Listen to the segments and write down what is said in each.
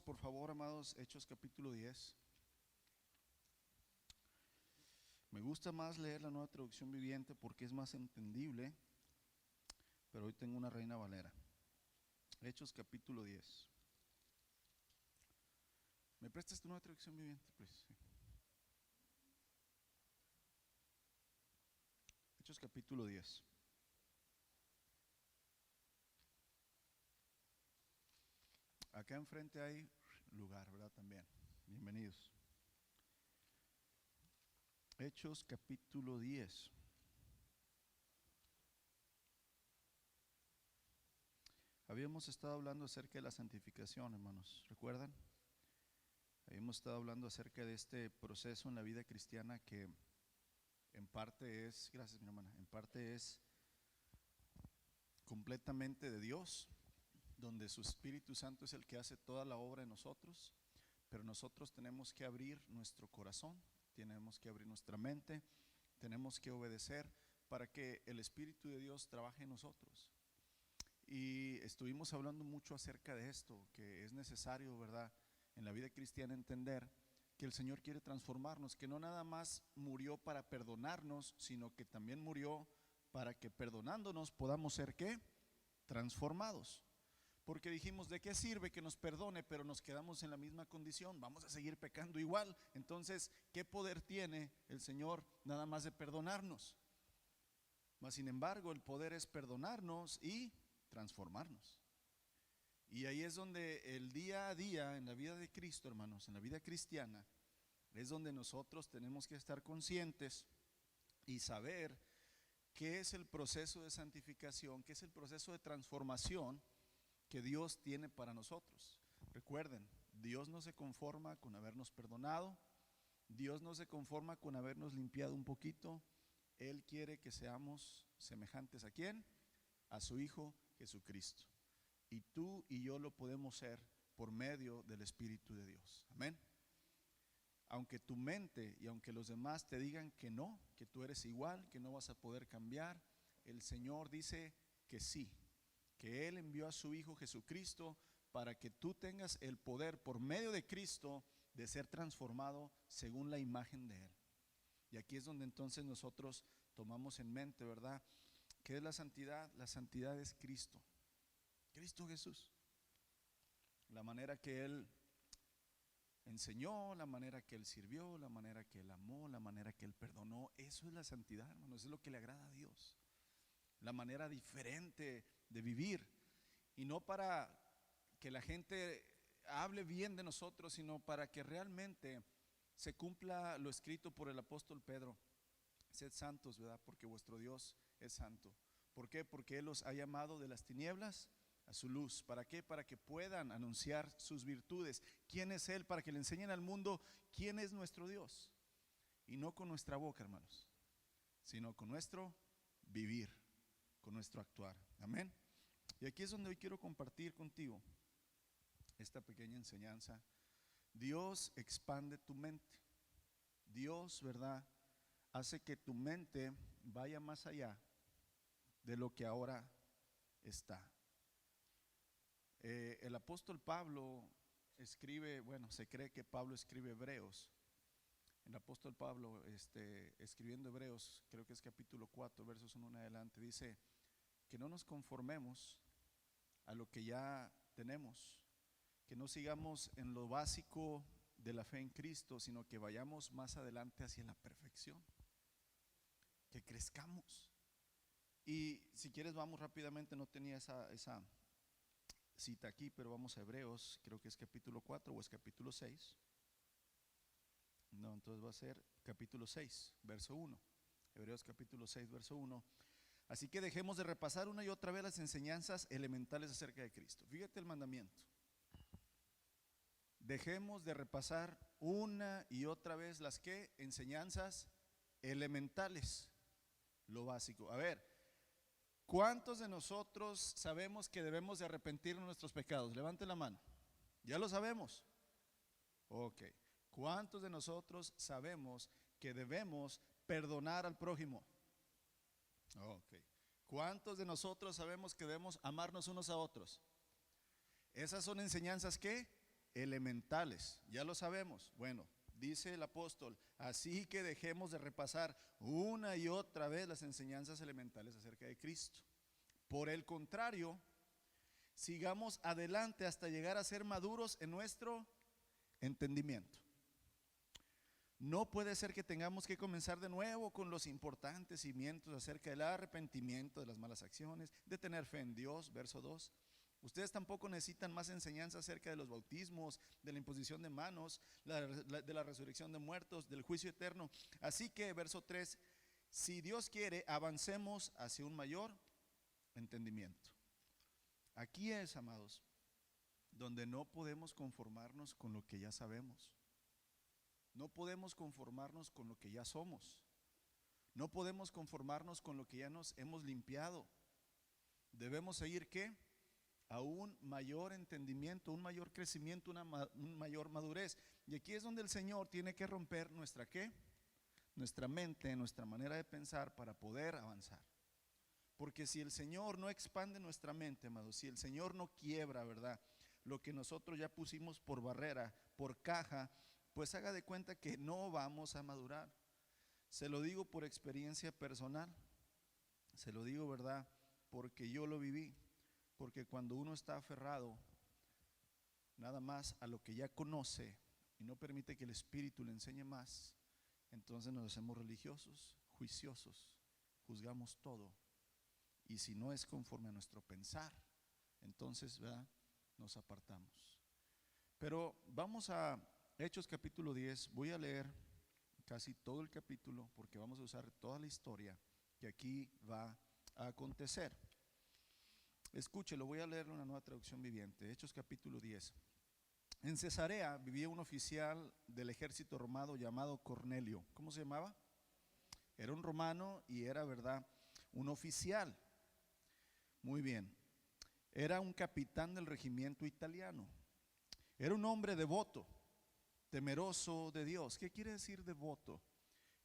Por favor, amados, Hechos capítulo 10. Me gusta más leer la Nueva Traducción Viviente porque es más entendible, pero hoy tengo una Reina Valera. Hechos capítulo 10. ¿Me prestas tu Nueva Traducción Viviente, please? Sí. Hechos capítulo 10. Acá enfrente hay lugar, ¿verdad? También. Bienvenidos. Hechos capítulo 10. Habíamos estado hablando acerca de la santificación, hermanos, ¿recuerdan? Habíamos estado hablando acerca de este proceso en la vida cristiana que en parte es, gracias mi hermana, en parte es completamente de Dios, donde su Espíritu Santo es el que hace toda la obra en nosotros, pero nosotros tenemos que abrir nuestro corazón, tenemos que abrir nuestra mente, tenemos que obedecer para que el Espíritu de Dios trabaje en nosotros. Y estuvimos hablando mucho acerca de esto, que es necesario, ¿verdad?, en la vida cristiana entender que el Señor quiere transformarnos, que no nada más murió para perdonarnos, sino que también murió para que perdonándonos podamos ser ¿qué? Transformados. Porque dijimos, ¿de qué sirve que nos perdone pero nos quedamos en la misma condición? Vamos a seguir pecando igual. Entonces, ¿qué poder tiene el Señor nada más de perdonarnos? Mas sin embargo, el poder es perdonarnos y transformarnos. Y ahí es donde el día a día en la vida de Cristo, hermanos, en la vida cristiana, es donde nosotros tenemos que estar conscientes y saber qué es el proceso de santificación, qué es el proceso de transformación que Dios tiene para nosotros. Recuerden, Dios no se conforma con habernos perdonado, Dios no se conforma con habernos limpiado un poquito. Él quiere que seamos semejantes ¿a quién? A su Hijo Jesucristo. Y tú y yo lo podemos ser por medio del Espíritu de Dios. Amén. Aunque tu mente y aunque los demás te digan que no, que tú eres igual, que no vas a poder cambiar, el Señor dice que sí, que Él envió a su Hijo Jesucristo para que tú tengas el poder por medio de Cristo de ser transformado según la imagen de Él. Y aquí es donde entonces nosotros tomamos en mente, ¿verdad? ¿Qué es la santidad? La santidad es Cristo, Cristo Jesús. La manera que Él enseñó, la manera que Él sirvió, la manera que Él amó, la manera que Él perdonó. Eso es la santidad, hermanos, eso es lo que le agrada a Dios. La manera diferente de vivir. Y no para que la gente hable bien de nosotros, sino para que realmente se cumpla lo escrito por el apóstol Pedro. Sed santos, ¿verdad? Porque vuestro Dios es santo. ¿Por qué? Porque Él los ha llamado de las tinieblas a su luz. ¿Para qué? Para que puedan anunciar sus virtudes. ¿Quién es Él? Para que le enseñen al mundo quién es nuestro Dios. Y no con nuestra boca, hermanos, sino con nuestro vivir, con nuestro actuar. Amén. Y aquí es donde hoy quiero compartir contigo esta pequeña enseñanza. Dios expande tu mente. Dios, ¿verdad?, hace que tu mente vaya más allá de lo que ahora está. El apóstol Pablo escribe, bueno, se cree que Pablo escribe Hebreos. El apóstol Pablo, escribiendo Hebreos, creo que es capítulo 4, versos 1 en adelante, dice que no nos conformemos a lo que ya tenemos, que no sigamos en lo básico de la fe en Cristo, sino que vayamos más adelante hacia la perfección, que crezcamos. Y si quieres vamos rápidamente, no tenía esa cita aquí, pero vamos a Hebreos, creo que es capítulo 4 o es capítulo 6. No, entonces va a ser capítulo 6, verso 1. Hebreos capítulo 6, verso 1. Así que dejemos de repasar una y otra vez las enseñanzas elementales acerca de Cristo. Fíjate el mandamiento. Dejemos de repasar una y otra vez las que enseñanzas elementales, lo básico. A ver, ¿cuántos de nosotros sabemos que debemos de arrepentirnos de nuestros pecados? Levante la mano. ¿Ya lo sabemos? Ok. ¿Cuántos de nosotros sabemos que debemos perdonar al prójimo? Ok. ¿Cuántos de nosotros sabemos que debemos amarnos unos a otros? Esas son enseñanzas ¿qué? elementales. Ya lo sabemos. Bueno, dice el apóstol, así que dejemos de repasar una y otra vez las enseñanzas elementales acerca de Cristo. Por el contrario, sigamos adelante hasta llegar a ser maduros en nuestro entendimiento. No puede ser que tengamos que comenzar de nuevo con los importantes cimientos acerca del arrepentimiento, de las malas acciones, de tener fe en Dios, verso 2. Ustedes tampoco necesitan más enseñanza acerca de los bautismos, de la imposición de manos, de la resurrección de muertos, del juicio eterno. Así que, verso 3, si Dios quiere, avancemos hacia un mayor entendimiento. Aquí es, amados, donde no podemos conformarnos con lo que ya sabemos. No podemos conformarnos con lo que ya somos. No podemos conformarnos con lo que ya nos hemos limpiado. Debemos seguir ¿qué? A un mayor entendimiento, un mayor crecimiento, una mayor madurez. Y aquí es donde el Señor tiene que romper nuestra ¿qué? Nuestra mente, nuestra manera de pensar para poder avanzar. Porque si el Señor no expande nuestra mente, amados, si el Señor no quiebra, ¿verdad?, lo que nosotros ya pusimos por barrera, por caja, pues haga de cuenta que no vamos a madurar. Se lo digo por experiencia personal, se lo digo, ¿verdad?, porque yo lo viví. Porque cuando uno está aferrado nada más a lo que ya conoce y no permite que el Espíritu le enseñe más, entonces nos hacemos religiosos, juiciosos, juzgamos todo. Y si no es conforme a nuestro pensar, entonces, ¿verdad?, nos apartamos. Pero vamos a Hechos capítulo 10, voy a leer casi todo el capítulo porque vamos a usar toda la historia que aquí va a acontecer. Escúchelo, voy a leerlo en una nueva traducción viviente. Hechos capítulo 10. En Cesarea vivía un oficial del ejército romano llamado Cornelio. ¿Cómo se llamaba? Era un romano y era, ¿verdad?, un oficial. Muy bien. Era un capitán del regimiento italiano. Era un hombre devoto, temeroso de Dios. ¿Qué quiere decir devoto?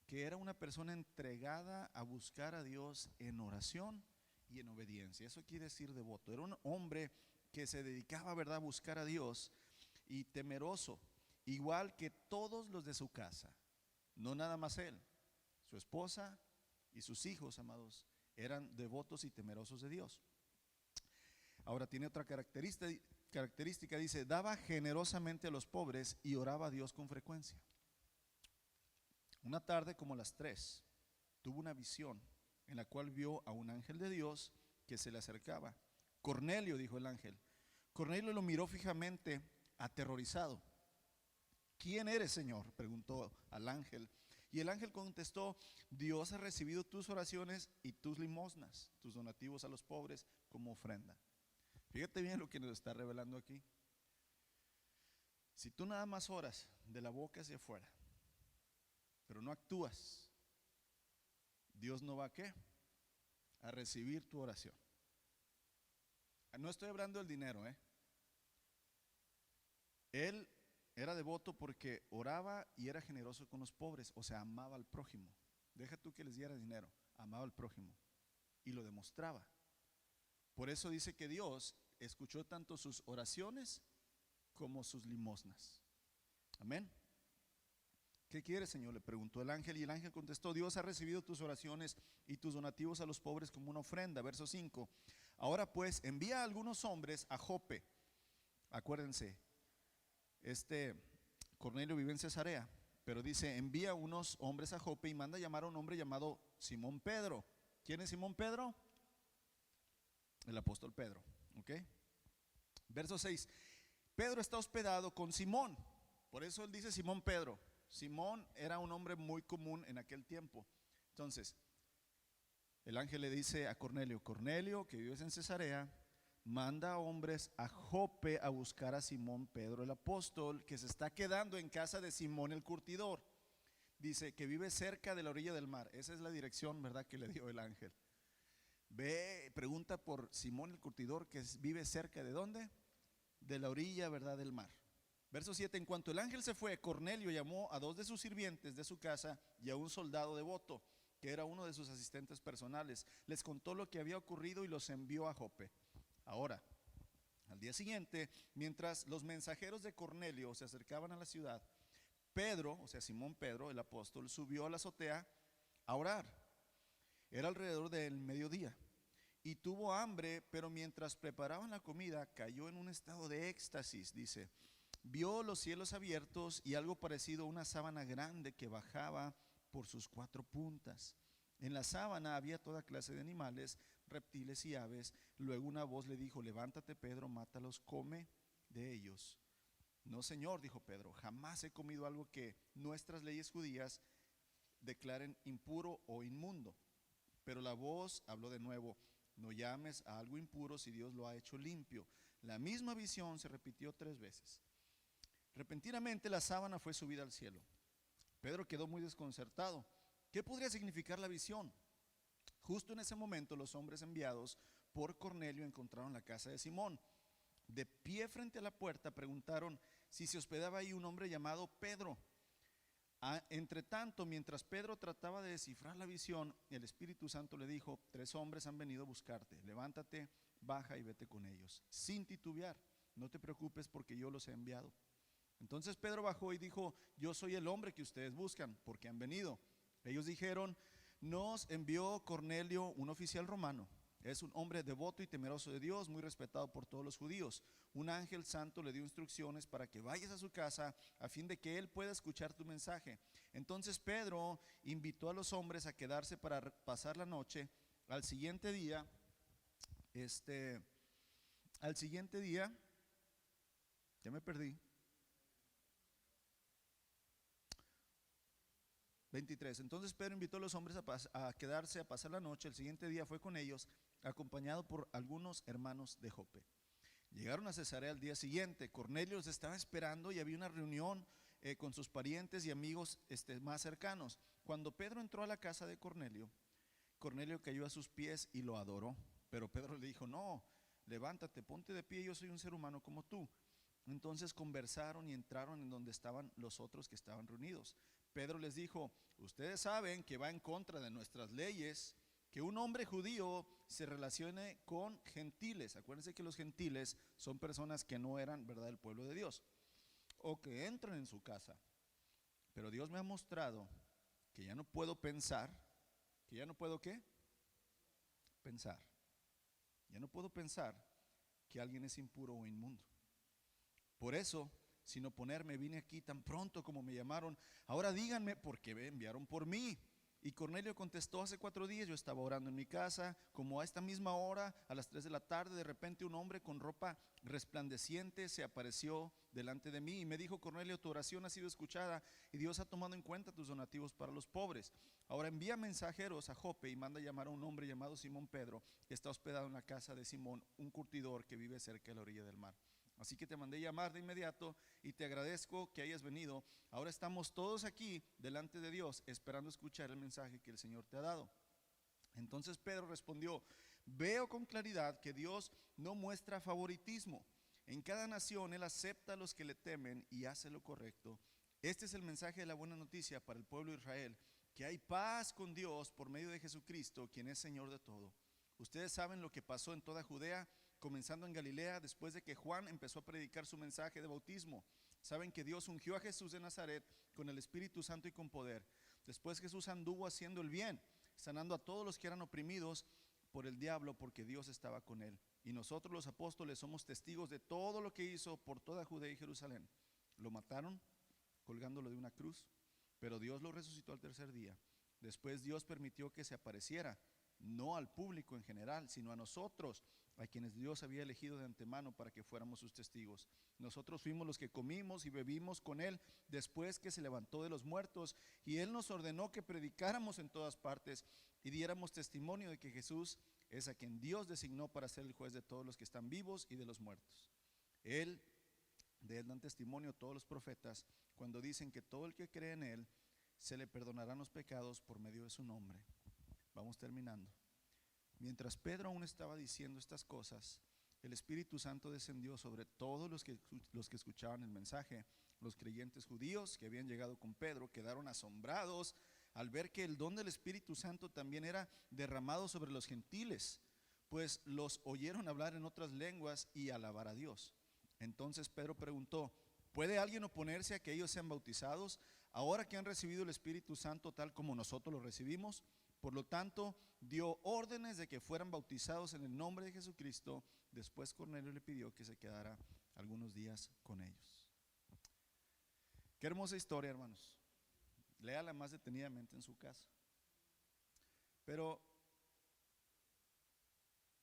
Que era una persona entregada a buscar a Dios en oración y en obediencia. Eso quiere decir devoto. Era un hombre que se dedicaba, ¿verdad?, a buscar a Dios, y temeroso, igual que todos los de su casa. No nada más él, su esposa y sus hijos, amados, eran devotos y temerosos de Dios. Ahora tiene otra característica, dice, daba generosamente a los pobres y oraba a Dios con frecuencia. Una tarde como las 3, tuvo una visión en la cual vio a un ángel de Dios que se le acercaba. Cornelio, dijo el ángel. Cornelio lo miró fijamente, aterrorizado. ¿Quién eres, Señor?, preguntó al ángel. Y el ángel contestó, Dios ha recibido tus oraciones y tus limosnas, tus donativos a los pobres como ofrenda. Fíjate bien lo que nos está revelando aquí. Si tú nada más oras de la boca hacia afuera, pero no actúas, Dios no va a ¿qué? A recibir tu oración. No estoy hablando del dinero, Él era devoto porque oraba y era generoso con los pobres, o sea, amaba al prójimo. Deja tú que les diera dinero, amaba al prójimo y lo demostraba. Por eso dice que Dios escuchó tanto sus oraciones como sus limosnas. Amén. ¿Qué quieres, Señor?, le preguntó el ángel, y el ángel contestó, Dios ha recibido tus oraciones y tus donativos a los pobres como una ofrenda. Verso 5. Ahora pues envía a algunos hombres a Jope. Acuérdense, Cornelio vive en Cesarea, pero dice, envía unos hombres a Jope y manda llamar a un hombre llamado Simón Pedro. ¿Quién es Simón Pedro? El apóstol Pedro, ¿ok? Verso 6. Pedro está hospedado con Simón, por eso él dice Simón Pedro. Simón era un hombre muy común en aquel tiempo. Entonces, el ángel le dice a Cornelio, Cornelio, que vives en Cesarea, manda hombres a Jope a buscar a Simón Pedro el apóstol, que se está quedando en casa de Simón el curtidor. Dice que vive cerca de la orilla del mar. Esa es la dirección, ¿verdad?, que le dio el ángel. Ve, pregunta por Simón el curtidor, que vive cerca de ¿dónde? De la orilla, ¿verdad?, del mar. Verso 7, en cuanto el ángel se fue, Cornelio llamó a 2 de sus sirvientes de su casa y a un soldado devoto, que era uno de sus asistentes personales. Les contó lo que había ocurrido y los envió a Jope. Ahora, Al día siguiente, mientras los mensajeros de Cornelio se acercaban a la ciudad, Pedro, o sea, Simón Pedro, el apóstol, subió a la azotea a orar. Era alrededor del mediodía y tuvo hambre, pero mientras preparaban la comida cayó en un estado de éxtasis. Dice, vio los cielos abiertos y algo parecido a una sábana grande que bajaba por sus cuatro puntas. En la sábana había toda clase de animales, reptiles y aves. Luego una voz le dijo, levántate Pedro, mátalos, come de ellos. No, Señor, dijo Pedro, jamás he comido algo que nuestras leyes judías declaren impuro o inmundo. Pero la voz habló de nuevo, no llames a algo impuro si Dios lo ha hecho limpio. La misma visión se repitió 3 veces. Repentinamente la sábana fue subida al cielo. Pedro quedó muy desconcertado. ¿Qué podría significar la visión? Justo en ese momento los hombres enviados por Cornelio encontraron la casa de Simón. De pie frente a la puerta preguntaron si se hospedaba ahí un hombre llamado Pedro. Entre tanto, mientras Pedro trataba de descifrar la visión, el Espíritu Santo le dijo, 3 hombres han venido a buscarte, levántate, baja y vete con ellos, sin titubear, no te preocupes porque yo los he enviado. Entonces Pedro bajó y dijo, yo soy el hombre que ustedes buscan, porque han venido. Ellos dijeron, nos envió Cornelio, un oficial romano. Es un hombre devoto y temeroso de Dios, muy respetado por todos los judíos. Un ángel santo le dio instrucciones para que vayas a su casa a fin de que él pueda escuchar tu mensaje. Entonces Pedro invitó a los hombres a quedarse para pasar la noche. Al siguiente día, ya me perdí. 23. Entonces Pedro invitó a los hombres a quedarse a pasar la noche. El siguiente día fue con ellos, acompañado por algunos hermanos de Jope. Llegaron a Cesarea al día siguiente. Cornelio los estaba esperando y había una reunión con sus parientes y amigos más cercanos. Cuando Pedro entró a la casa de Cornelio, Cornelio cayó a sus pies y lo adoró. Pero Pedro le dijo, no, levántate, ponte de pie, yo soy un ser humano como tú. Entonces conversaron y entraron en donde estaban los otros que estaban reunidos. Pedro les dijo, ustedes saben que va en contra de nuestras leyes que un hombre judío se relacione con gentiles. Acuérdense que los gentiles son personas que no eran, ¿verdad?, el pueblo de Dios, o que entran en su casa. Pero Dios me ha mostrado que ya no puedo pensar, que ya no puedo ¿qué? Pensar. Ya no puedo pensar que alguien es impuro o inmundo. Por eso, sin oponerme, vine aquí tan pronto como me llamaron. Ahora díganme por qué me enviaron por mí. Y Cornelio contestó, hace 4 días yo estaba orando en mi casa, como a esta misma hora, a las 3 de la tarde, de repente un hombre con ropa resplandeciente se apareció delante de mí y me dijo, Cornelio, tu oración ha sido escuchada y Dios ha tomado en cuenta tus donativos para los pobres. Ahora envía mensajeros a Jope y manda llamar a un hombre llamado Simón Pedro, que está hospedado en la casa de Simón, un curtidor que vive cerca de la orilla del mar. Así que te mandé llamar de inmediato y te agradezco que hayas venido. Ahora estamos todos aquí delante de Dios esperando escuchar el mensaje que el Señor te ha dado. Entonces Pedro respondió, veo con claridad que Dios no muestra favoritismo. En cada nación Él acepta a los que le temen y hace lo correcto. Este es el mensaje de la buena noticia para el pueblo de Israel, que hay paz con Dios por medio de Jesucristo, quien es Señor de todo. Ustedes saben lo que pasó en toda Judea, comenzando en Galilea, después de que Juan empezó a predicar su mensaje de bautismo. Saben que Dios ungió a Jesús de Nazaret con el Espíritu Santo y con poder. Después Jesús anduvo haciendo el bien, sanando a todos los que eran oprimidos por el diablo, porque Dios estaba con él. Y nosotros los apóstoles somos testigos de todo lo que hizo por toda Judea y Jerusalén. Lo mataron colgándolo de una cruz, pero Dios lo resucitó al 3er día. Después Dios permitió que se apareciera, no al público en general, sino a nosotros, a quienes Dios había elegido de antemano para que fuéramos sus testigos. Nosotros fuimos los que comimos y bebimos con Él después que se levantó de los muertos, y Él nos ordenó que predicáramos en todas partes y diéramos testimonio de que Jesús es a quien Dios designó para ser el juez de todos los que están vivos y de los muertos. De Él dan testimonio todos los profetas cuando dicen que todo el que cree en Él se le perdonarán los pecados por medio de su nombre. Vamos terminando. Mientras Pedro aún estaba diciendo estas cosas, el Espíritu Santo descendió sobre todos los que escuchaban el mensaje. Los creyentes judíos que habían llegado con Pedro quedaron asombrados al ver que el don del Espíritu Santo también era derramado sobre los gentiles, pues los oyeron hablar en otras lenguas y alabar a Dios. Entonces Pedro preguntó: ¿puede alguien oponerse a que ellos sean bautizados ahora que han recibido el Espíritu Santo tal como nosotros lo recibimos? Por lo tanto, dio órdenes de que fueran bautizados en el nombre de Jesucristo. Después Cornelio le pidió que se quedara algunos días con ellos. Qué hermosa historia, hermanos. Léala más detenidamente en su casa. Pero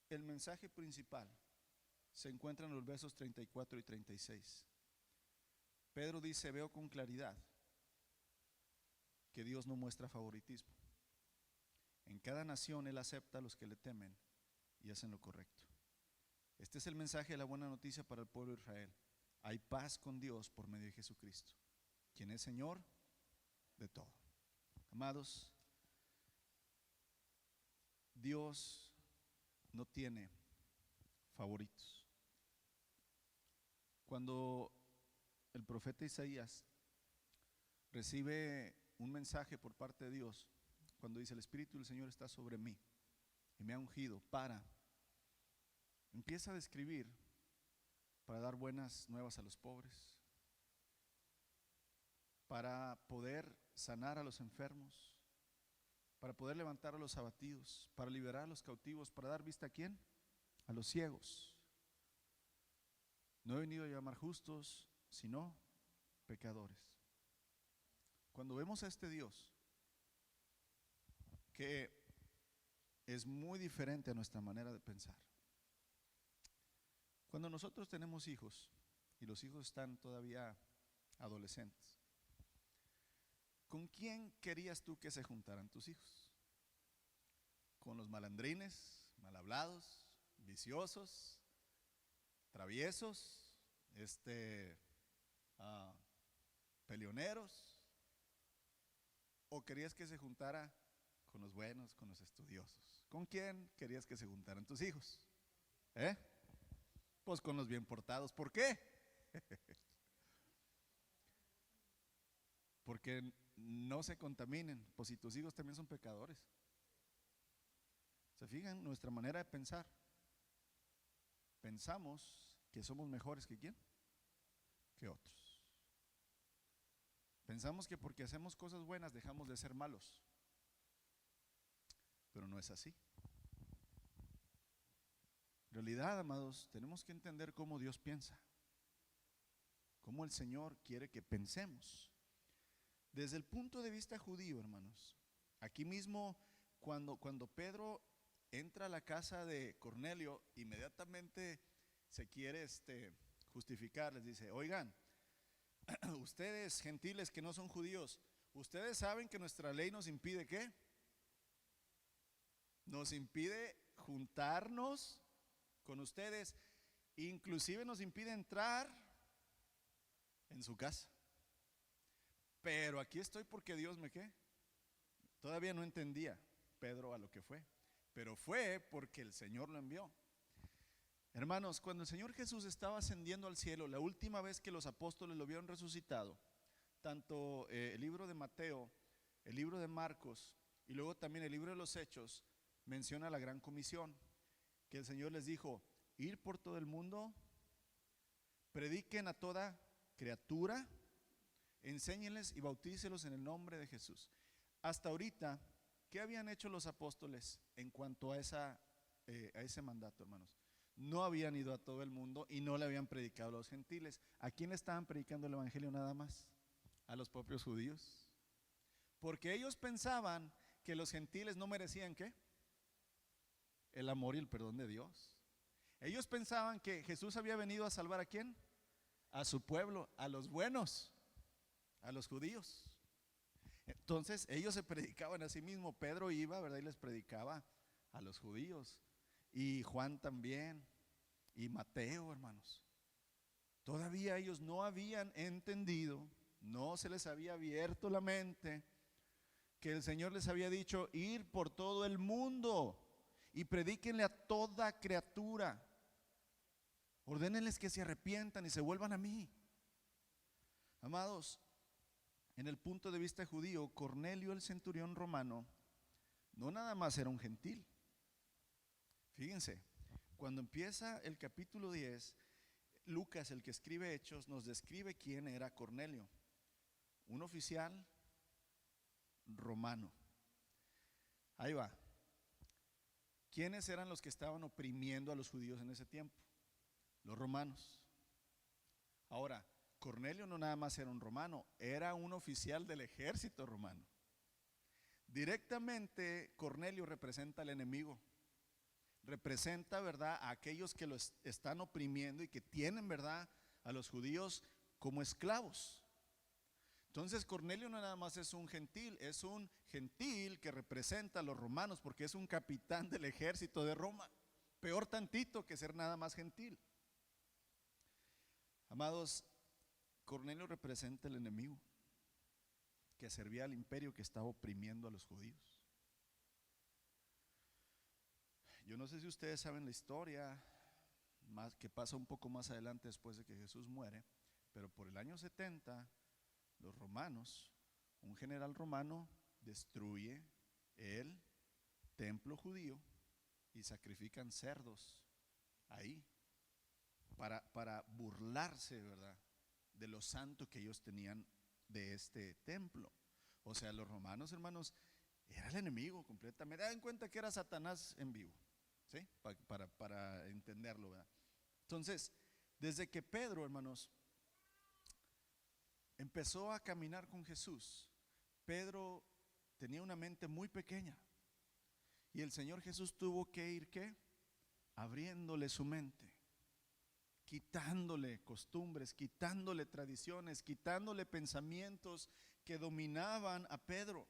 el mensaje principal se encuentra en los versos 34 y 36. Pedro dice: veo con claridad que Dios no muestra favoritismo. En cada nación Él acepta a los que le temen y hacen lo correcto. Este es el mensaje de la buena noticia para el pueblo de Israel. Hay paz con Dios por medio de Jesucristo, quien es Señor de todo. Amados, Dios no tiene favoritos. Cuando el profeta Isaías recibe un mensaje por parte de Dios, cuando dice: el Espíritu del Señor está sobre mí y me ha ungido empieza a describir para dar buenas nuevas a los pobres, para poder sanar a los enfermos, para poder levantar a los abatidos, para liberar a los cautivos, para dar vista ¿a quién? A los ciegos. No he venido a llamar justos, sino pecadores. Cuando vemos a este Dios, que es muy diferente a nuestra manera de pensar. Cuando nosotros tenemos hijos y los hijos están todavía adolescentes, ¿con quién querías tú que se juntaran tus hijos? ¿Con los malandrines, mal hablados, viciosos, traviesos, peleoneros? ¿O querías que se juntara con los buenos, con los estudiosos? ¿Con quién querías que se juntaran tus hijos? Pues con los bien portados. ¿Por qué? Porque no se contaminen. Pues si tus hijos también son pecadores. ¿Se fijan? Nuestra manera de pensar. Pensamos que somos mejores que ¿quién? Que otros. Pensamos que porque hacemos cosas buenas dejamos de ser malos. Pero no es así. En realidad, amados, tenemos que entender cómo Dios piensa, cómo el Señor quiere que pensemos. Desde el punto de vista judío, hermanos, aquí mismo cuando Pedro entra a la casa de Cornelio, inmediatamente se quiere justificar. Les dice: oigan, ustedes gentiles que no son judíos, ustedes saben que nuestra ley nos impide ¿qué? Nos impide juntarnos con ustedes, inclusive nos impide entrar en su casa. Pero aquí estoy porque Dios me ¿qué? Todavía no entendía Pedro a lo que fue, pero fue porque el Señor lo envió. Hermanos, cuando el Señor Jesús estaba ascendiendo al cielo, la última vez que los apóstoles lo vieron resucitado, tanto el libro de Mateo, el libro de Marcos y luego también el libro de los Hechos menciona la gran comisión, que el Señor les dijo: ir por todo el mundo, prediquen a toda criatura, enséñenles y bautícelos en el nombre de Jesús. Hasta ahorita, ¿qué habían hecho los apóstoles en cuanto a ese mandato, hermanos? No habían ido a todo el mundo y no le habían predicado a los gentiles. ¿A quién le estaban predicando el evangelio nada más? A los propios judíos. Porque ellos pensaban que los gentiles no merecían ¿qué? El amor y el perdón de Dios. Ellos pensaban que Jesús había venido a salvar ¿a quién? A su pueblo, a los buenos, a los judíos. Entonces ellos se predicaban a sí mismos. Pedro iba, ¿verdad? Y les predicaba a los judíos. Y Juan también. Y Mateo, hermanos. Todavía ellos no habían entendido, no se les había abierto la mente, que el Señor les había dicho: ir por todo el mundo y predíquenle a toda criatura. Ordénenles que se arrepientan y se vuelvan a mí. Amados, en el punto de vista judío, Cornelio, el centurión romano, no nada más era un gentil. Fíjense, cuando empieza el capítulo 10, Lucas, el que escribe Hechos, nos describe quién era Cornelio, un oficial romano. Ahí va. ¿Quiénes eran los que estaban oprimiendo a los judíos en ese tiempo? Los romanos. Ahora, Cornelio no nada más era un romano, era un oficial del ejército romano. Directamente Cornelio representa al enemigo. Representa, ¿verdad?, a aquellos que los están oprimiendo y que tienen, ¿verdad?, a los judíos como esclavos. Entonces Cornelio no nada más es un gentil que representa a los romanos porque es un capitán del ejército de Roma. Peor tantito que ser nada más gentil. Amados, Cornelio representa el enemigo que servía al imperio que estaba oprimiendo a los judíos. Yo no sé si ustedes saben la historia que pasa un poco más adelante después de que Jesús muere, pero por el año 70 los romanos, un general romano destruye el templo judío y sacrifican cerdos ahí para burlarse, ¿verdad?, de lo santo que ellos tenían de este templo. O sea, los romanos, hermanos, era el enemigo completamente. Den cuenta que era Satanás en vivo, ¿sí? Para entenderlo, ¿verdad? Entonces, desde que Pedro, hermanos, empezó a caminar con Jesús, Pedro tenía una mente muy pequeña y el Señor Jesús tuvo que ir, ¿qué?, abriéndole su mente, quitándole costumbres, quitándole tradiciones, quitándole pensamientos que dominaban a Pedro.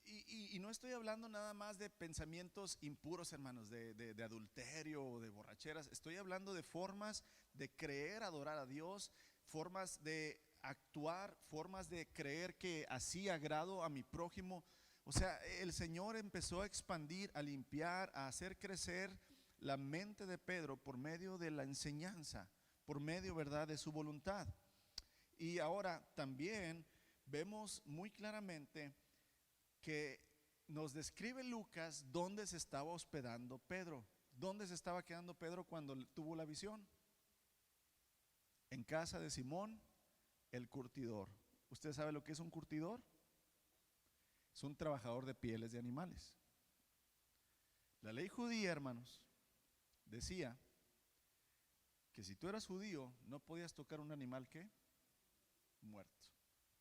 Y no estoy hablando nada más de pensamientos impuros, hermanos, de adulterio o de borracheras. Estoy hablando de formas de creer, adorar a Dios, formas de actuar, formas de creer que así agrado a mi prójimo. O sea, el Señor empezó a expandir, a limpiar, a hacer crecer la mente de Pedro por medio de la enseñanza, por medio, ¿verdad?, de su voluntad. Y ahora también vemos muy claramente que nos describe Lucas dónde se estaba hospedando Pedro. ¿Dónde se estaba quedando Pedro cuando tuvo la visión? En casa de Simón, el curtidor. ¿Usted sabe lo que es un curtidor? Es un trabajador de pieles de animales. La ley judía, hermanos, decía que si tú eras judío no podías tocar un animal que muerto,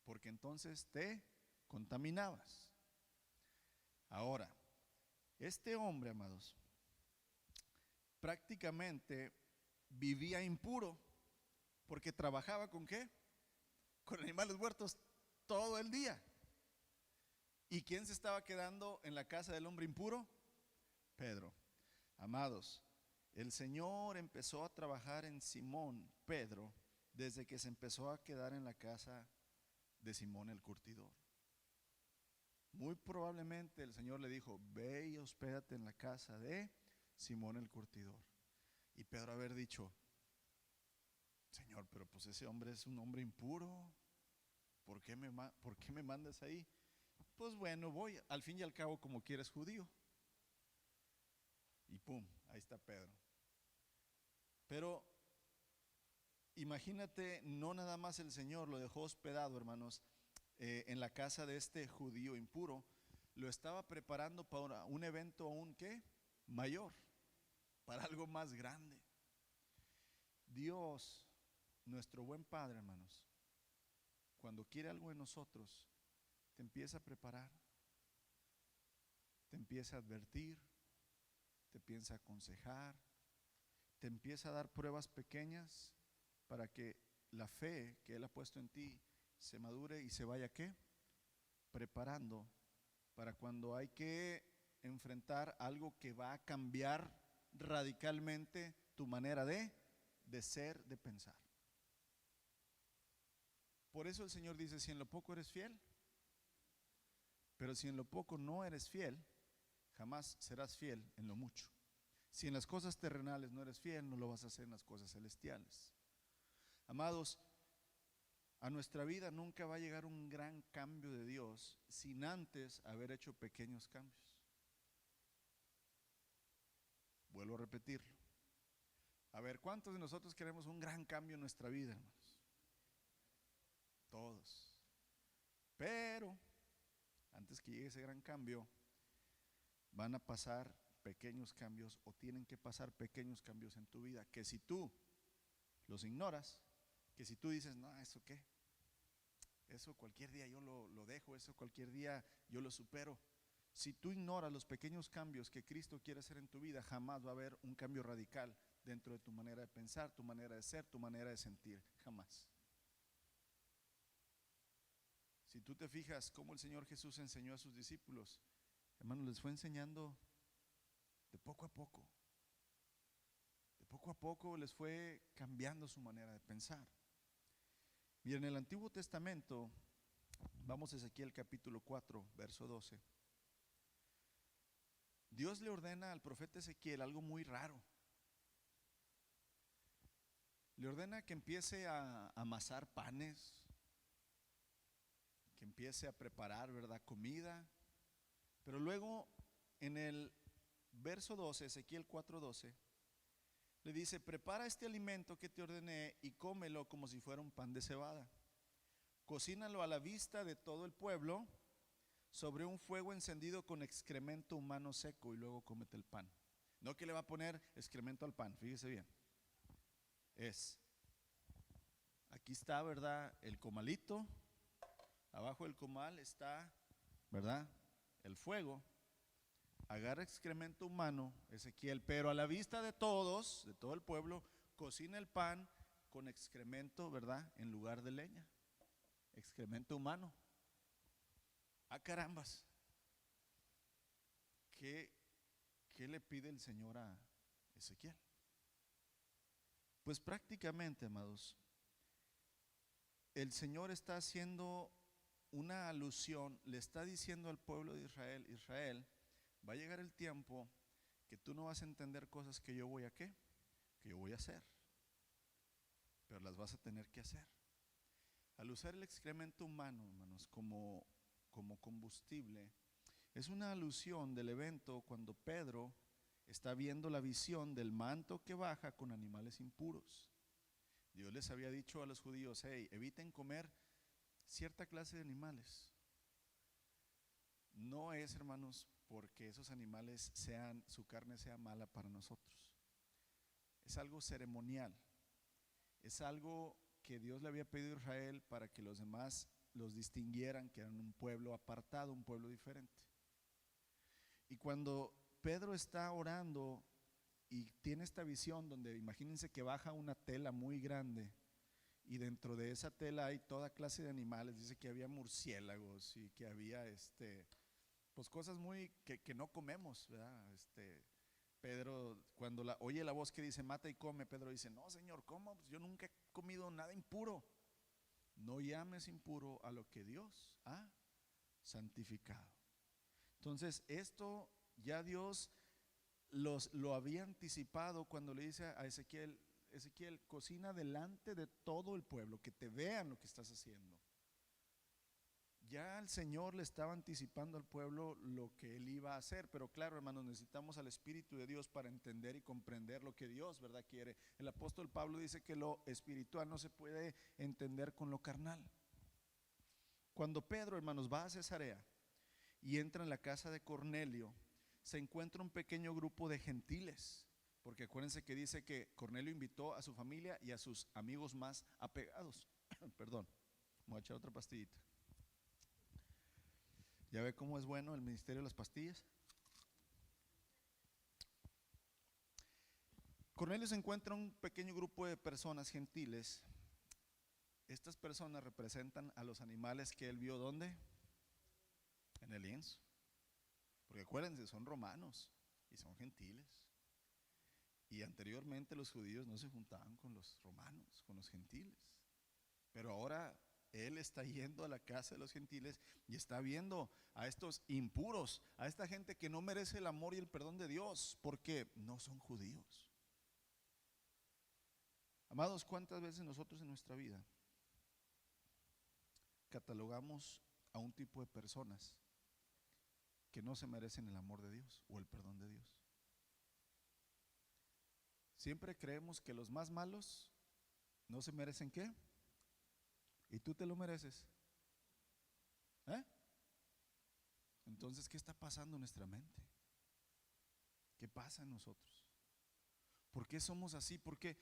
porque entonces te contaminabas. Ahora, este hombre, amados, prácticamente vivía impuro porque trabajaba ¿con qué? Con animales muertos todo el día. ¿Y quién se estaba quedando en la casa del hombre impuro? Pedro. Amados, el Señor empezó a trabajar en Simón, Pedro, desde que se empezó a quedar en la casa de Simón el curtidor. Muy probablemente el Señor le dijo: ve y hospédate en la casa de Simón el curtidor. Y Pedro haber dicho: Señor, pero pues ese hombre es un hombre impuro, ¿por qué me mandas ahí? Pues bueno, voy, al fin y al cabo como quieres judío. Y pum, ahí está Pedro. Pero imagínate, no nada más el Señor lo dejó hospedado, hermanos, en la casa de este judío impuro, lo estaba preparando para un evento aún ¿qué? Mayor, para algo más grande. Dios, nuestro buen Padre, hermanos, cuando quiere algo en nosotros, te empieza a preparar, te empieza a advertir, te empieza a aconsejar, te empieza a dar pruebas pequeñas para que la fe que Él ha puesto en ti se madure y se vaya ¿qué? Preparando para cuando hay que enfrentar algo que va a cambiar radicalmente tu manera de ser, de pensar. Por eso el Señor dice: si en lo poco eres fiel, pero si en lo poco no eres fiel, jamás serás fiel en lo mucho. Si en las cosas terrenales no eres fiel, no lo vas a hacer en las cosas celestiales. Amados, a nuestra vida nunca va a llegar un gran cambio de Dios sin antes haber hecho pequeños cambios. Vuelvo a repetirlo. A ver, ¿cuántos de nosotros queremos un gran cambio en nuestra vida, hermanos? Todos. Pero antes que llegue ese gran cambio, van a pasar pequeños cambios o tienen que pasar pequeños cambios en tu vida, que si tú los ignoras, que si tú dices, no, ¿eso qué? Eso cualquier día yo lo dejo, eso cualquier día yo lo supero. Si tú ignoras los pequeños cambios que Cristo quiere hacer en tu vida, jamás va a haber un cambio radical dentro de tu manera de pensar, tu manera de ser, tu manera de sentir, jamás. Si tú te fijas cómo el Señor Jesús enseñó a sus discípulos, hermanos, les fue enseñando de poco a poco. De poco a poco les fue cambiando su manera de pensar. Y en el Antiguo Testamento, vamos a Ezequiel capítulo 4, verso 12. Dios le ordena al profeta Ezequiel algo muy raro. Le ordena que empiece a amasar panes, que empiece a preparar, ¿verdad?, comida. Pero luego en el verso 12, Ezequiel 4:12, le dice, prepara este alimento que te ordené y cómelo como si fuera un pan de cebada. Cocínalo a la vista de todo el pueblo sobre un fuego encendido con excremento humano seco y luego cómete el pan. No que le va a poner excremento al pan, fíjese bien. Aquí está, ¿verdad?, el comalito. Abajo del comal está, ¿verdad?, el fuego. Agarra excremento humano, Ezequiel, pero a la vista de todos, de todo el pueblo, cocina el pan con excremento, ¿verdad?, en lugar de leña. Excremento humano. Ah, carambas. ¿Qué le pide el Señor a Ezequiel? Pues prácticamente, amados, el Señor está haciendo una alusión, le está diciendo al pueblo de Israel, Israel, va a llegar el tiempo que tú no vas a entender cosas que yo voy a ¿qué? Que yo voy a hacer, pero las vas a tener que hacer. Al usar el excremento humano, hermanos, como combustible, es una alusión del evento cuando Pedro está viendo la visión del manto que baja con animales impuros. Dios les había dicho a los judíos, hey, eviten comer cierta clase de animales. No es, hermanos, porque esos animales su carne sea mala para nosotros. Es algo ceremonial. Es algo que Dios le había pedido a Israel para que los demás los distinguieran, que eran un pueblo apartado, un pueblo diferente. Y cuando Pedro está orando y tiene esta visión donde imagínense que baja una tela muy grande y dentro de esa tela hay toda clase de animales, dice que había murciélagos y que había pues cosas muy que no comemos, ¿verdad? Pedro, cuando oye la voz que dice mata y come, Pedro dice, no, Señor, ¿cómo? Pues yo nunca he comido nada impuro. No llames impuro a lo que Dios ha santificado. Entonces esto ya Dios lo había anticipado cuando le dice a Ezequiel, Ezequiel, cocina delante de todo el pueblo, que te vean lo que estás haciendo. Ya el Señor le estaba anticipando al pueblo lo que él iba a hacer, pero claro, hermanos, necesitamos al Espíritu de Dios para entender y comprender lo que Dios, ¿verdad?, quiere. El apóstol Pablo dice que lo espiritual no se puede entender con lo carnal. Cuando Pedro, hermanos, va a Cesarea y entra en la casa de Cornelio, se encuentra un pequeño grupo de gentiles, porque acuérdense que dice que Cornelio invitó a su familia y a sus amigos más apegados. Perdón, me voy a echar otra pastillita. ¿Ya ve cómo es bueno el ministerio de las pastillas? Cornelio se encuentra un pequeño grupo de personas gentiles. Estas personas representan a los animales que él vio, ¿dónde? En el lienzo. Porque acuérdense, son romanos y son gentiles. Y anteriormente los judíos no se juntaban con los romanos, con los gentiles. Pero ahora él está yendo a la casa de los gentiles y está viendo a estos impuros, a esta gente que no merece el amor y el perdón de Dios porque no son judíos. Amados, ¿cuántas veces nosotros en nuestra vida catalogamos a un tipo de personas que no se merecen el amor de Dios o el perdón de Dios? Siempre creemos que los más malos no se merecen ¿qué? Y tú te lo mereces. ¿Eh? Entonces, ¿qué está pasando en nuestra mente? ¿Qué pasa en nosotros? ¿Por qué somos así? ¿Por qué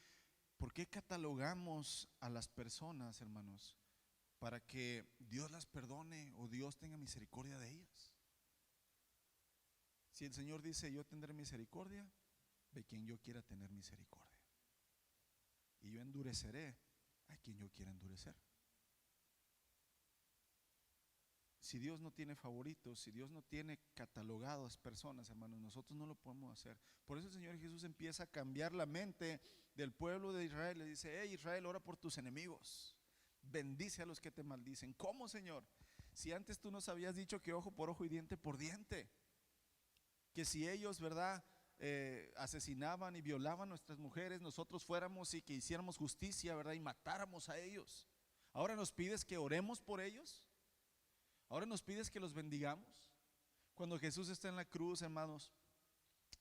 catalogamos a las personas, hermanos, para que Dios las perdone o Dios tenga misericordia de ellas? Si el Señor dice, yo tendré misericordia de quien yo quiera tener misericordia, y yo endureceré a quien yo quiera endurecer. Si Dios no tiene favoritos, si Dios no tiene catalogadas personas, hermanos, nosotros no lo podemos hacer. Por eso el Señor Jesús empieza a cambiar la mente del pueblo de Israel. Le dice, hey Israel, ora por tus enemigos, bendice a los que te maldicen. ¿Cómo, Señor? Si antes tú nos habías dicho que ojo por ojo y diente por diente, que si ellos, ¿verdad?, asesinaban y violaban a nuestras mujeres, nosotros fuéramos y que hiciéramos justicia, ¿verdad?, y matáramos a ellos. Ahora nos pides que oremos por ellos. Ahora nos pides que los bendigamos. Cuando Jesús está en la cruz, hermanos,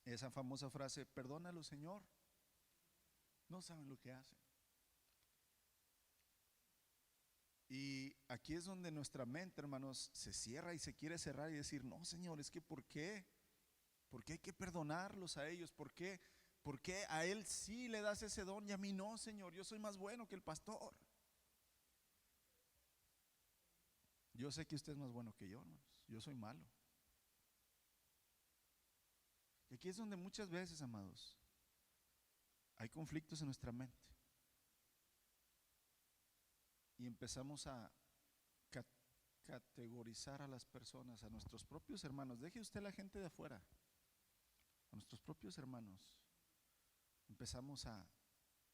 esa famosa frase, perdónalo, Señor, no saben lo que hacen. Y aquí es donde nuestra mente, hermanos, se cierra y se quiere cerrar y decir, no, Señor, es que ¿por qué? ¿Por qué hay que perdonarlos a ellos? ¿Por qué a él sí le das ese don y a mí no, Señor? Yo soy más bueno que el pastor. Yo sé que usted es más bueno que yo, hermanos. Yo soy malo. Y aquí es donde muchas veces, amados, hay conflictos en nuestra mente. Y empezamos a categorizar a las personas, a nuestros propios hermanos. Deje usted la gente de afuera. A nuestros propios hermanos. Empezamos a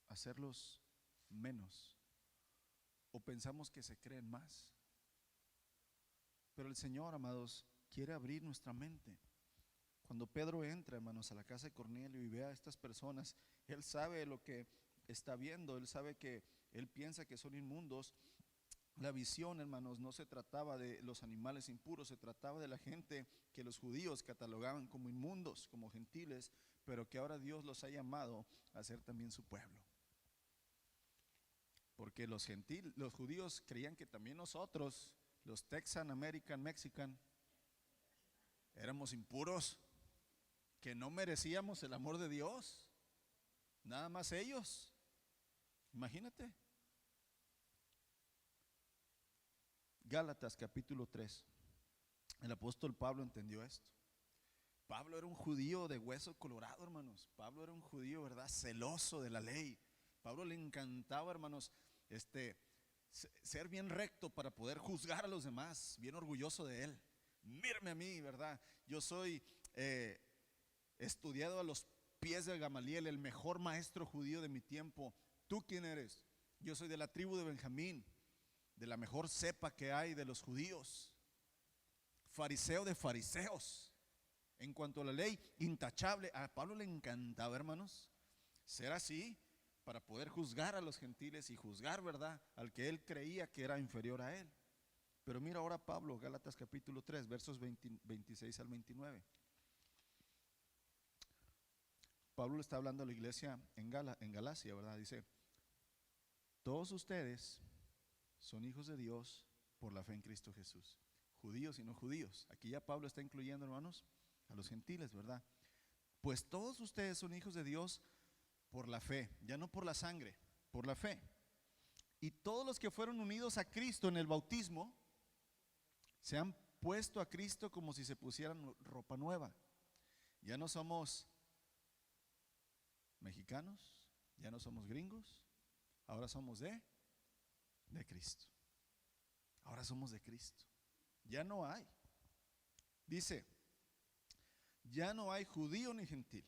hacerlos menos. O pensamos que se creen más. Pero el Señor, amados, quiere abrir nuestra mente. Cuando Pedro entra, hermanos, a la casa de Cornelio y ve a estas personas, él sabe lo que está viendo, él sabe que él piensa que son inmundos. La visión, hermanos, no se trataba de los animales impuros, se trataba de la gente que los judíos catalogaban como inmundos, como gentiles, pero que ahora Dios los ha llamado a ser también su pueblo. Porque los judíos creían que también nosotros, los Texan, American, Mexican, éramos impuros, que no merecíamos el amor de Dios, nada más ellos. Imagínate. Gálatas capítulo 3. El apóstol Pablo entendió esto. Pablo era un judío de hueso colorado, hermanos. Pablo era un judío, ¿verdad?, celoso de la ley. Pablo le encantaba, hermanos, ser bien recto para poder juzgar a los demás, bien orgulloso de él. Mírame a mí, ¿verdad? Yo soy estudiado a los pies de Gamaliel, el mejor maestro judío de mi tiempo. ¿Tú quién eres? Yo soy de la tribu de Benjamín, de la mejor cepa que hay de los judíos, fariseo de fariseos. En cuanto a la ley, intachable. A Pablo le encantaba, hermanos, ser así para poder juzgar a los gentiles y juzgar, ¿verdad?, al que él creía que era inferior a él. Pero mira ahora Pablo, Gálatas capítulo 3, versos 26 al 29. Pablo le está hablando a la iglesia en Galacia, ¿verdad? Dice, todos ustedes son hijos de Dios por la fe en Cristo Jesús, judíos y no judíos. Aquí ya Pablo está incluyendo, hermanos, a los gentiles, ¿verdad? Pues todos ustedes son hijos de Dios por la fe, ya no por la sangre, por la fe. Y todos los que fueron unidos a Cristo en el bautismo se han puesto a Cristo como si se pusieran ropa nueva. Ya no somos mexicanos, ya no somos gringos, ahora somos de Cristo. Ahora somos de Cristo. Ya no hay. Dice, ya no hay judío ni gentil,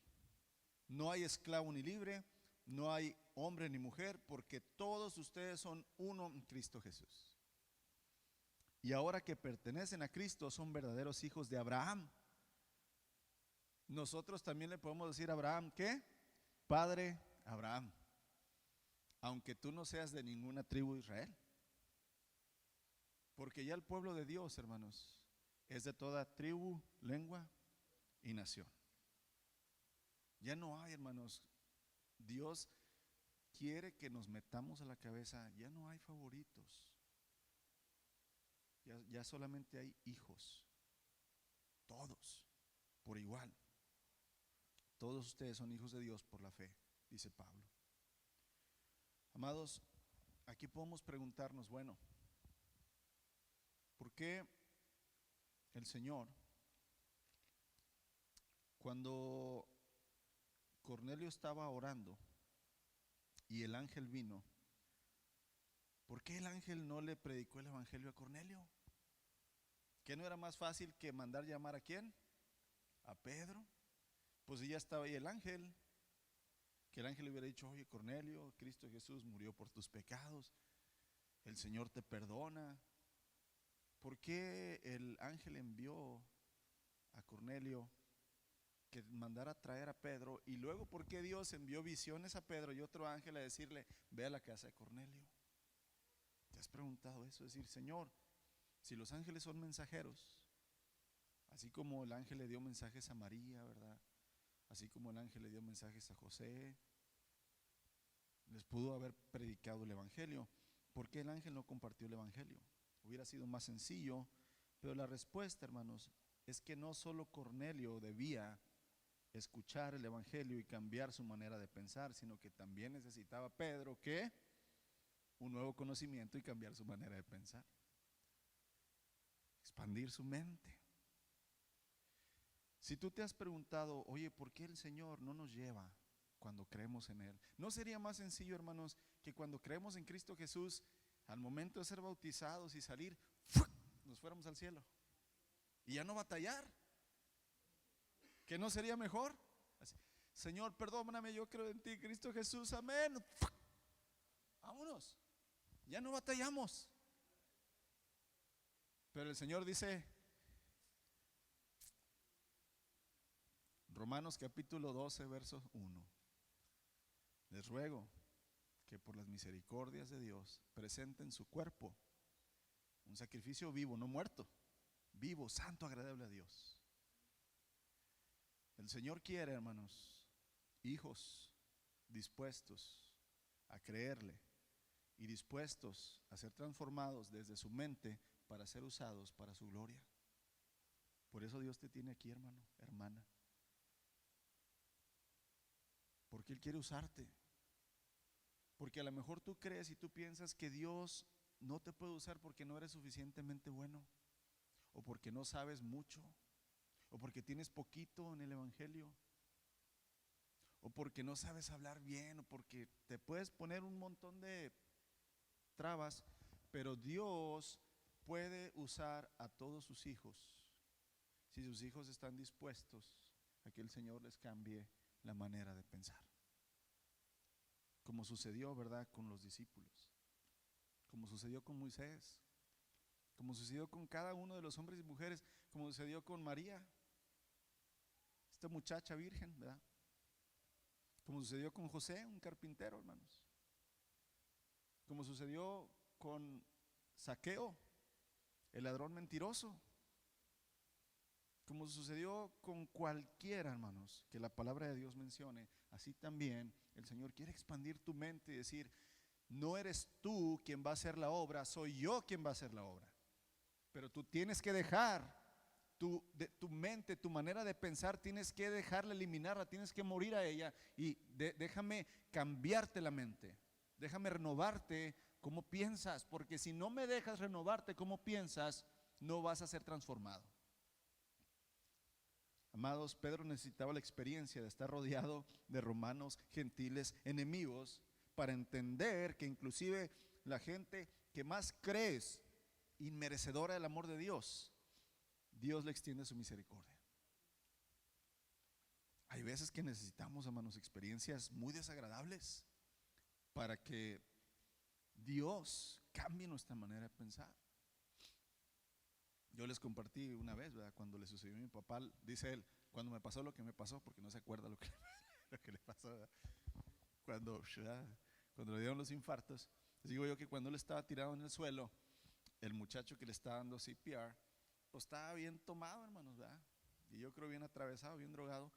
no hay esclavo ni libre, no hay hombre ni mujer, porque todos ustedes son uno en Cristo Jesús. Y ahora que pertenecen a Cristo, son verdaderos hijos de Abraham. Nosotros también le podemos decir a Abraham, ¿qué? Padre Abraham, aunque tú no seas de ninguna tribu de Israel. Porque ya el pueblo de Dios, hermanos, es de toda tribu, lengua y nación. Ya no hay, hermanos, Dios quiere que nos metamos a la cabeza, ya no hay favoritos, ya solamente hay hijos, todos, por igual. Todos ustedes son hijos de Dios por la fe, dice Pablo. Amados, aquí podemos preguntarnos, bueno, ¿por qué el Señor, cuando Cornelio estaba orando y el ángel vino, ¿por qué el ángel no le predicó el evangelio a Cornelio? ¿Que no era más fácil que mandar llamar a quién? A Pedro. Pues ya estaba ahí el ángel. Que el ángel le hubiera dicho, oye Cornelio, Cristo Jesús murió por tus pecados, el Señor te perdona. ¿Por qué el ángel envió a Cornelio que mandara a traer a Pedro? Y luego, ¿por qué Dios envió visiones a Pedro y otro ángel a decirle, ve a la casa de Cornelio? ¿Te has preguntado eso? Es decir, Señor, si los ángeles son mensajeros, así como el ángel le dio mensajes a María, ¿verdad? Así como el ángel le dio mensajes a José, les pudo haber predicado el evangelio. ¿Por qué el ángel no compartió el evangelio? Hubiera sido más sencillo, pero la respuesta, hermanos, es que no solo Cornelio debía escuchar el evangelio y cambiar su manera de pensar, sino que también necesitaba Pedro que un nuevo conocimiento y cambiar su manera de pensar, expandir su mente. Si tú te has preguntado, oye, ¿por qué el Señor no nos lleva cuando creemos en Él? ¿No sería más sencillo, hermanos, que cuando creemos en Cristo Jesús, al momento de ser bautizados y salir, ¡fuc!, nos fuéramos al cielo y ya no batallar? ¿Que no sería mejor? Así, Señor, perdóname, yo creo en ti, Cristo Jesús, amén. ¡Fuc! Vámonos, ya no batallamos. Pero el Señor dice, Romanos capítulo 12, verso 1, les ruego que por las misericordias de Dios presenten su cuerpo un sacrificio vivo, no muerto, vivo, santo, agradable a Dios. El Señor quiere, hermanos, hijos dispuestos a creerle y dispuestos a ser transformados desde su mente para ser usados para su gloria. Por eso Dios te tiene aquí, hermano, hermana, porque Él quiere usarte. Porque a lo mejor tú crees y tú piensas que Dios no te puede usar porque no eres suficientemente bueno, o porque no sabes mucho, o porque tienes poquito en el evangelio, o porque no sabes hablar bien, o porque te puedes poner un montón de trabas. Pero Dios puede usar a todos sus hijos si sus hijos están dispuestos a que el Señor les cambie la manera de pensar, como sucedió, ¿verdad?, con los discípulos, como sucedió con Moisés, como sucedió con cada uno de los hombres y mujeres, como sucedió con María, esta muchacha virgen, ¿verdad?, como sucedió con José, un carpintero, hermanos, como sucedió con Zaqueo, el ladrón mentiroso, como sucedió con cualquiera, hermanos, que la palabra de Dios mencione. Así también el Señor quiere expandir tu mente y decir, no eres tú quien va a hacer la obra, soy yo quien va a hacer la obra. Pero tú tienes que dejar tu mente, tu manera de pensar, tienes que dejarla, eliminarla, tienes que morir a ella y déjame cambiarte la mente, déjame renovarte cómo piensas, porque si no me dejas renovarte cómo piensas, no vas a ser transformado. Amados, Pedro necesitaba la experiencia de estar rodeado de romanos, gentiles, enemigos, para entender que inclusive la gente que más crees inmerecedora del amor de Dios, Dios le extiende su misericordia. Hay veces que necesitamos, hermanos, experiencias muy desagradables para que Dios cambie nuestra manera de pensar. Yo les compartí una vez, ¿verdad?, cuando le sucedió a mi papá, dice él, cuando me pasó lo que me pasó, porque no se acuerda lo que le pasó, ¿verdad?, cuando le dieron los infartos. Les digo yo que cuando él estaba tirado en el suelo, el muchacho que le estaba dando CPR, pues estaba bien tomado, hermanos, ¿verdad?, y yo creo bien atravesado, bien drogado.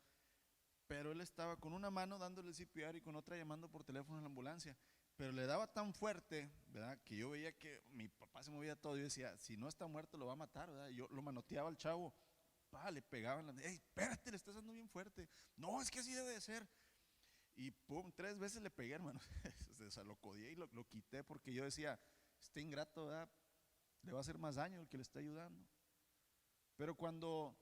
pero él estaba con una mano dándole el CPR y con otra llamando por teléfono a la ambulancia. Pero le daba tan fuerte, ¿verdad? Que yo veía que mi papá se movía todo. Yo decía, si no está muerto lo va a matar, ¿verdad? Yo lo manoteaba al chavo, le pegaba en la, hey, espérate, le estás dando bien fuerte. No, es que así debe de ser. Y pum, 3 veces le pegué, hermano. O sea, lo codié y lo quité porque yo decía, este ingrato, ¿verdad? Le va a hacer más daño el que le está ayudando. Pero cuando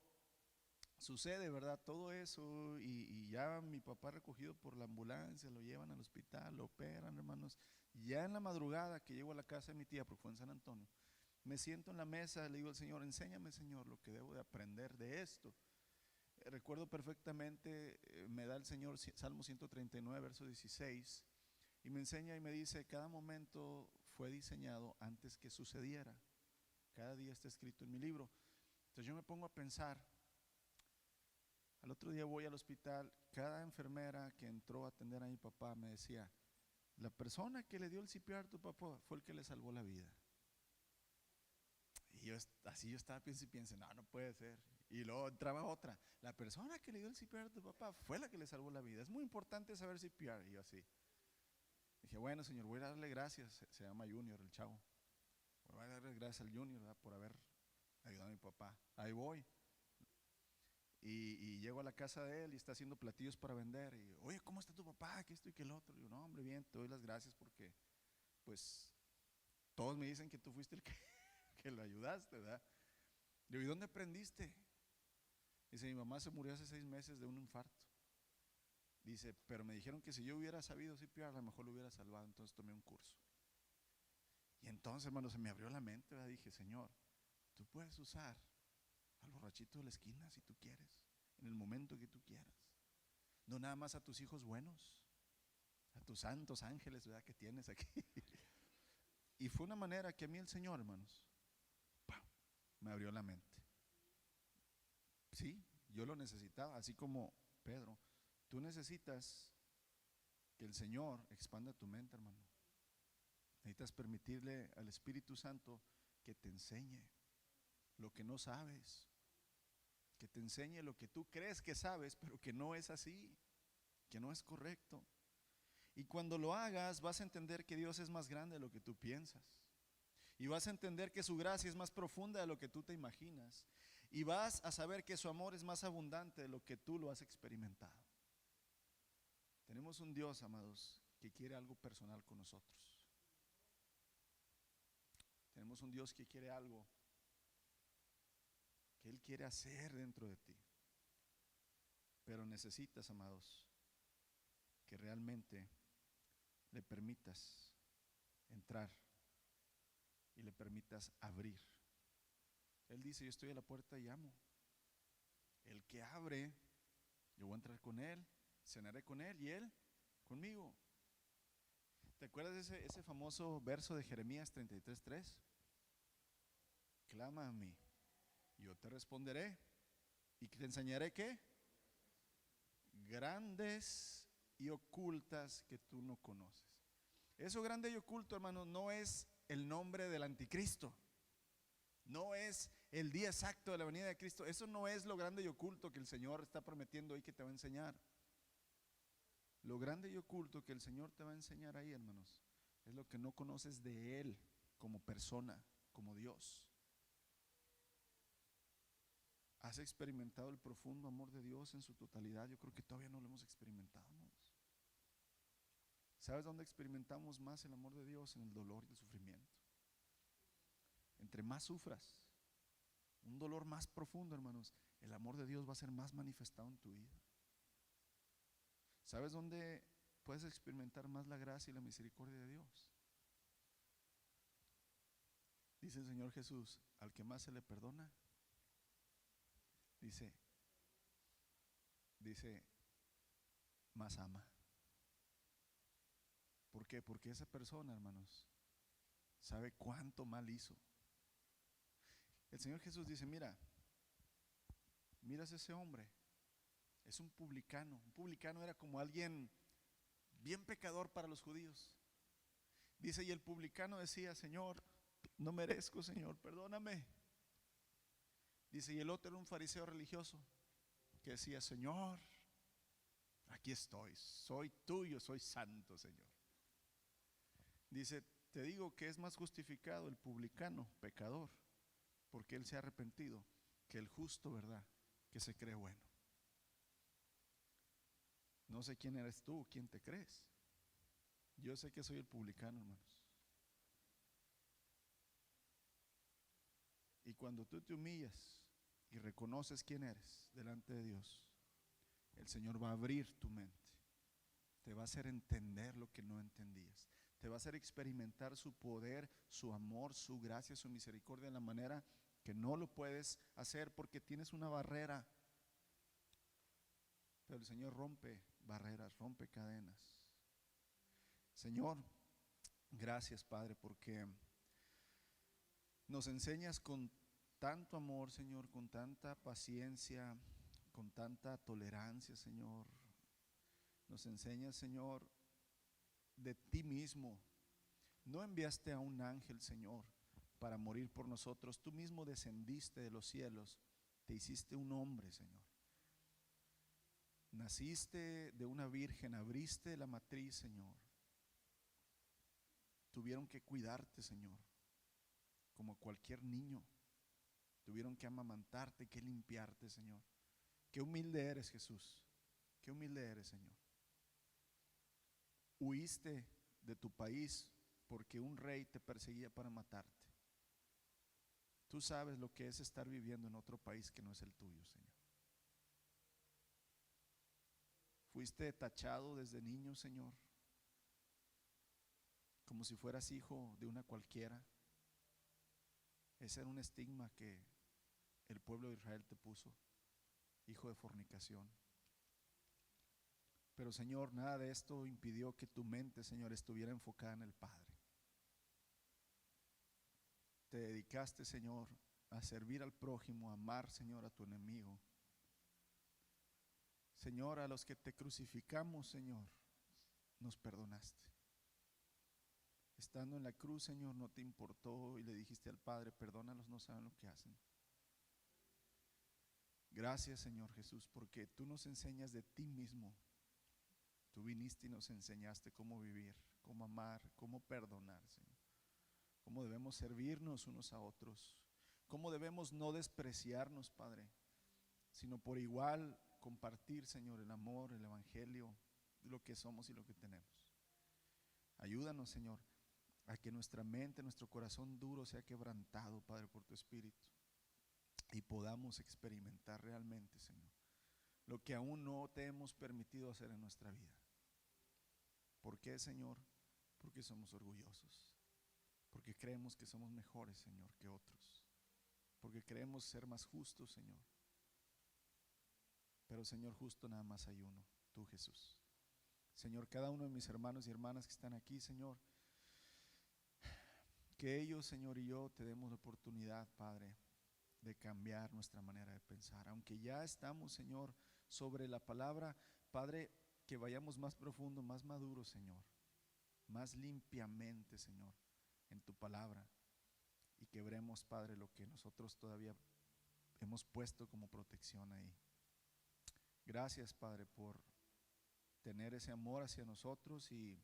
sucede, ¿verdad? Todo eso y ya mi papá recogido por la ambulancia, lo llevan al hospital, lo operan, hermanos. Ya en la madrugada que llego a la casa de mi tía, porque fue en San Antonio, me siento en la mesa, le digo al Señor, enséñame, Señor, lo que debo de aprender de esto. Recuerdo perfectamente, me da el Señor Salmo 139, verso 16, y me enseña y me dice, cada momento fue diseñado antes que sucediera. Cada día está escrito en mi libro. Entonces yo me pongo a pensar. Al otro día voy al hospital, cada enfermera que entró a atender a mi papá me decía, la persona que le dio el CPR a tu papá fue el que le salvó la vida. Y así yo estaba piense, no puede ser. Y luego entraba otra, la persona que le dio el CPR a tu papá fue la que le salvó la vida. Es muy importante saber CPR. Y yo así, dije, bueno, Señor, voy a darle gracias. Se llama Junior el chavo. Voy a darle gracias al Junior, ¿verdad? Por haber ayudado a mi papá. Ahí voy. Y llego a la casa de él y está haciendo platillos para vender. Y oye, ¿cómo está tu papá? Que esto y que el otro. Y yo, no, hombre, bien, te doy las gracias porque, pues, todos me dicen que tú fuiste el que lo ayudaste, ¿verdad? Le digo, ¿y dónde aprendiste? Dice, mi mamá se murió hace 6 meses de un infarto. Dice, pero me dijeron que si yo hubiera sabido CPR, a lo mejor lo hubiera salvado. Entonces tomé un curso. Y entonces, hermano, se me abrió la mente, ¿verdad? Dije, Señor, tú puedes usar al borrachito de la esquina si tú quieres, en el momento que tú quieras. No nada más a tus hijos buenos, a tus santos ángeles, ¿verdad? Que tienes aquí. Y fue una manera que a mí el Señor, hermanos, ¡pam!, me abrió la mente. Sí, yo lo necesitaba, así como Pedro. Tú necesitas que el Señor expanda tu mente, hermano. Necesitas permitirle al Espíritu Santo que te enseñe lo que no sabes, que te enseñe lo que tú crees que sabes, pero que no es así, que no es correcto. Y cuando lo hagas, vas a entender que Dios es más grande de lo que tú piensas. Y vas a entender que su gracia es más profunda de lo que tú te imaginas. Y vas a saber que su amor es más abundante de lo que tú lo has experimentado. Tenemos un Dios, amados, que quiere algo personal con nosotros. Tenemos un Dios que quiere algo que Él quiere hacer dentro de ti. Pero necesitas, amados, que realmente le permitas entrar y le permitas abrir. Él dice, yo estoy a la puerta y llamo. El que abre, yo voy a entrar con él, cenaré con él y él conmigo. ¿Te acuerdas de ese famoso verso de Jeremías 33:3? Clama a mí, yo te responderé y te enseñaré ¿qué? Grandes y ocultas que tú no conoces. Eso grande y oculto, hermano, no es el nombre del anticristo. No es el día exacto de la venida de Cristo. Eso no es lo grande y oculto que el Señor está prometiendo hoy que te va a enseñar. Lo grande y oculto que el Señor te va a enseñar ahí, hermanos, es lo que no conoces de Él como persona, como Dios. ¿Has experimentado el profundo amor de Dios en su totalidad? Yo creo que todavía no lo hemos experimentado, amados. ¿Sabes dónde experimentamos más el amor de Dios? En el dolor y el sufrimiento. Entre más sufras, un dolor más profundo, hermanos, el amor de Dios va a ser más manifestado en tu vida. ¿Sabes dónde puedes experimentar más la gracia y la misericordia de Dios? Dice el Señor Jesús, al que más se le perdona, dice, más ama. ¿Por qué? Porque esa persona, hermanos, sabe cuánto mal hizo. El Señor Jesús dice, miras ese hombre, es un publicano. Un publicano era como alguien bien pecador para los judíos. Dice, y el publicano decía, Señor, no merezco, Señor, perdóname. Dice, y el otro era un fariseo religioso que decía, Señor, Aquí estoy, soy tuyo, soy santo, Señor. Dice, te digo que es más justificado el publicano, pecador, porque él se ha arrepentido, que el justo, ¿verdad?, que se cree bueno. No sé quién eres tú, quién te crees. Yo sé que soy el publicano, hermanos. Y cuando tú te humillas y reconoces quién eres delante de Dios, el Señor va a abrir tu mente. Te va a hacer entender lo que no entendías. Te va a hacer experimentar su poder, su amor, su gracia, su misericordia de la manera que no lo puedes hacer porque tienes una barrera. Pero el Señor rompe barreras, rompe cadenas. Señor, gracias, Padre, porque nos enseñas con tanto amor, Señor, con tanta paciencia, con tanta tolerancia, Señor. Nos enseñas, Señor, de ti mismo. No enviaste a un ángel, Señor, para morir por nosotros. Tú mismo descendiste de los cielos, te hiciste un hombre, Señor. Naciste de una virgen, abriste la matriz, Señor. Tuvieron que cuidarte, Señor, como cualquier niño. Tuvieron que amamantarte, que limpiarte, Señor. Qué humilde eres, Jesús. Qué humilde eres, Señor. Huiste de tu país porque un rey te perseguía para matarte. Tú sabes lo que es estar viviendo en otro país que no es el tuyo, Señor. Fuiste tachado desde niño, Señor, como si fueras hijo de una cualquiera. Ese era un estigma que el pueblo de Israel te puso, hijo de fornicación. Pero, Señor, nada de esto impidió que tu mente, Señor, estuviera enfocada en el Padre. Te dedicaste, Señor, a servir al prójimo, a amar, Señor, a tu enemigo. Señor, a los que te crucificamos, Señor, nos perdonaste. Estando en la cruz, Señor, no te importó y le dijiste al Padre, perdónalos, no saben lo que hacen. Gracias, Señor Jesús, porque tú nos enseñas de ti mismo. Tú viniste y nos enseñaste cómo vivir, cómo amar, cómo perdonar, Señor. Cómo debemos servirnos unos a otros. Cómo debemos no despreciarnos, Padre, sino por igual compartir, Señor, el amor, el evangelio, lo que somos y lo que tenemos. Ayúdanos, Señor, a que nuestra mente, nuestro corazón duro sea quebrantado, Padre, por tu Espíritu, y podamos experimentar realmente, Señor, lo que aún no te hemos permitido hacer en nuestra vida. ¿Por qué, Señor? Porque somos orgullosos, porque creemos que somos mejores, Señor, que otros, porque creemos ser más justos, Señor. Pero, Señor, justo nada más hay uno, tú, Jesús. Señor, cada uno de mis hermanos y hermanas que están aquí, Señor, que ellos, Señor, y yo te demos la oportunidad, Padre, de cambiar nuestra manera de pensar. Aunque ya estamos, Señor, sobre la palabra, Padre, que vayamos más profundo, más maduros, Señor, más limpiamente, Señor, en tu palabra, y quebremos, Padre, lo que nosotros todavía hemos puesto como protección ahí. Gracias, Padre, por tener ese amor hacia nosotros y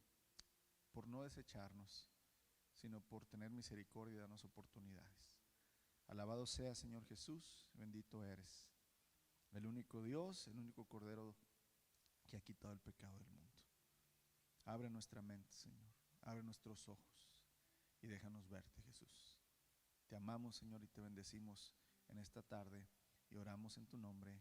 por no desecharnos, sino por tener misericordia y darnos oportunidades. Alabado sea, Señor Jesús, bendito eres, el único Dios, el único Cordero que ha quitado el pecado del mundo. Abre nuestra mente, Señor, abre nuestros ojos y déjanos verte, Jesús. Te amamos, Señor, y te bendecimos en esta tarde y oramos en tu nombre.